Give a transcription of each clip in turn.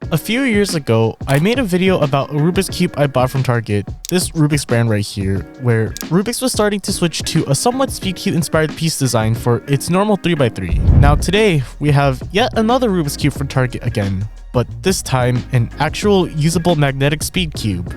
A few years ago, I made a video about a Rubik's Cube I bought from Target, this Rubik's brand right here, where Rubik's was starting to switch to a somewhat Speedcube inspired piece design for its normal 3x3. Now today, we have yet another Rubik's Cube from Target again, but this time an actual usable magnetic Speedcube.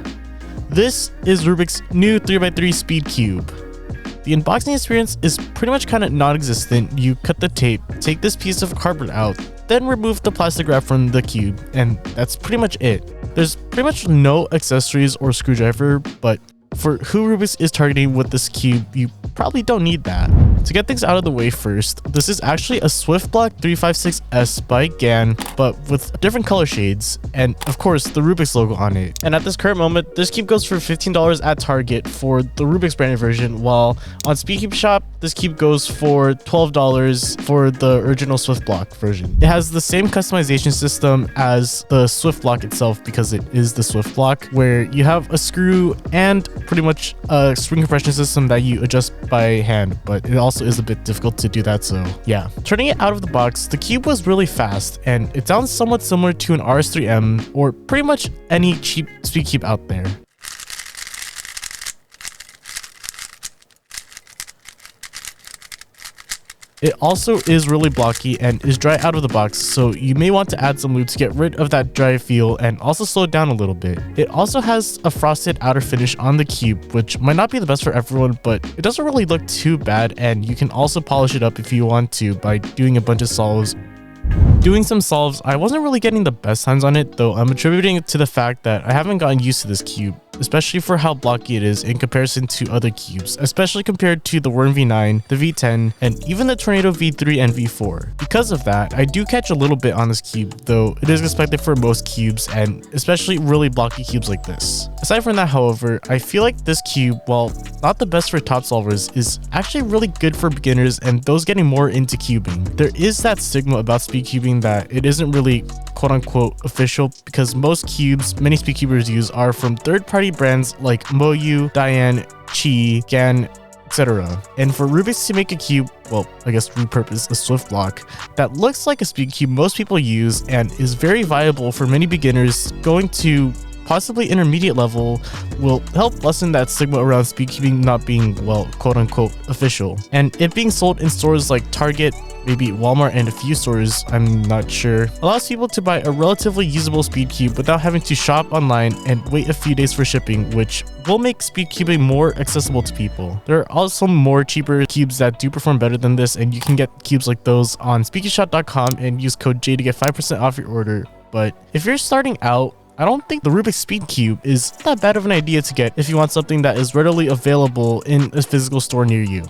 This is Rubik's new 3x3 Speedcube. The unboxing experience is pretty much kind of non-existent. You cut the tape, take this piece of cardboard out, then remove the plastic wrap from the cube, and that's pretty much it. There's pretty much no accessories or screwdriver, but for who Rubik's is targeting with this cube, you probably don't need that. To get things out of the way first, this is actually a Swiftblock 356S by GAN, but with different color shades, and of course the Rubik's logo on it. And at this current moment, this cube goes for $15 at Target for the Rubik's branded version, while on Speedcube Shop, this cube goes for $12 for the original Swiftblock version. It has the same customization system as the Swiftblock itself because it is the Swiftblock, where you have a screw and pretty much a spring compression system that you adjust by hand, but it also is a bit difficult to do that, so yeah. Turning it out of the box, the cube was really fast, and it sounds somewhat similar to an RS3M or pretty much any cheap Speedcube out there. It also is really blocky and is dry out of the box, so you may want to add some lube to get rid of that dry feel and also slow it down a little bit. It also has a frosted outer finish on the cube, which might not be the best for everyone, but it doesn't really look too bad, and you can also polish it up if you want to by doing a bunch of solves. Doing some solves, I wasn't really getting the best hands on it, though I'm attributing it to the fact that I haven't gotten used to this cube, especially for how blocky it is in comparison to other cubes, especially compared to the Worm V9, the V10, and even the Tornado V3 and V4. Because of that, I do catch a little bit on this cube, though it is expected for most cubes, and especially really blocky cubes like this. Aside from that, however, I feel like this cube, while not the best for top solvers, is actually really good for beginners and those getting more into cubing. There is that stigma about speed cubing that it isn't really quote-unquote official, because most cubes many Speedcubers use are from third-party brands like MoYu, Diane, Chi, GAN, etc. And for Rubik's to make a cube, well, I guess repurpose a Swiftblock that looks like a Speedcube most people use and is very viable for many beginners going to possibly intermediate level, will help lessen that stigma around Speedcubing not being, well, quote-unquote official. And it being sold in stores like Target, maybe Walmart, and a few stores, I'm not sure, allows people to buy a relatively usable Speedcube without having to shop online and wait a few days for shipping, which will make Speedcubing more accessible to people. There are also more cheaper cubes that do perform better than this, and you can get cubes like those on speedcubeshop.com and use code J to get 5% off your order. But if you're starting out, I don't think the Rubik's Speedcube is that bad of an idea to get if you want something that is readily available in a physical store near you.